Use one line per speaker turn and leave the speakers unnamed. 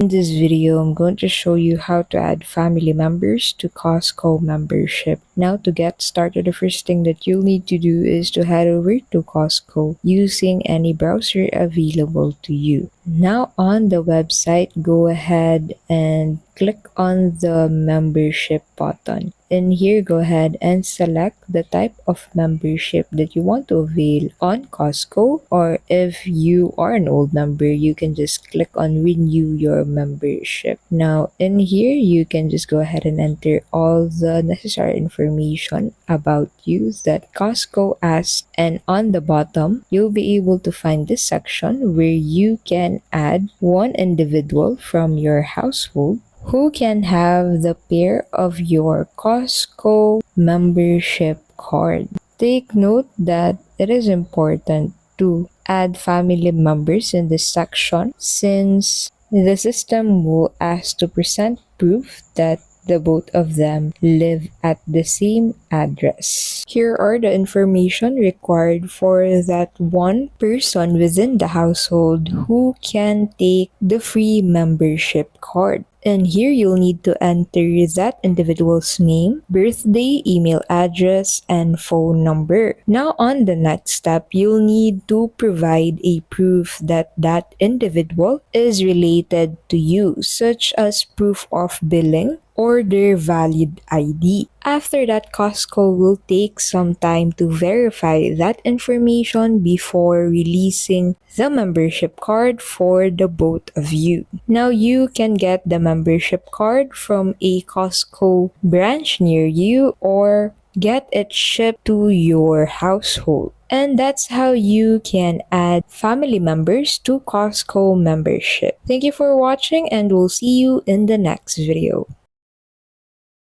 In this video, I'm going to show you how to add family members to Costco membership. Now, to get started, the first thing that you'll need to do is to head over to Costco using any browser available to you. Now, on the website, go ahead and click on the membership button. In here, go ahead and select the type of membership that you want to avail on Costco, or if you are an old member, you can just click on renew your membership. Now, in here, you can just go ahead and enter all the necessary information about you that Costco asks, and on the bottom, you'll be able to find this section where you can add one individual from your household who can have the pair of your Costco membership card. Take note that it is important to add family members in this section since the system will ask to present proof that the both of them live at the same address. Here are the information required for that one person within the household who can take the free membership card. And here you'll need to enter that individual's name, birthday, email address, and phone number. Now on the next step, you'll need to provide a proof that that individual is related to you, such as proof of billing or their valid ID. After that, Costco will take some time to verify that information before releasing the membership card for the both of you. Now, you can get the membership card from a Costco branch near you or get it shipped to your household. And that's how you can add family members to Costco membership. Thank you for watching, and we'll see you in the next video.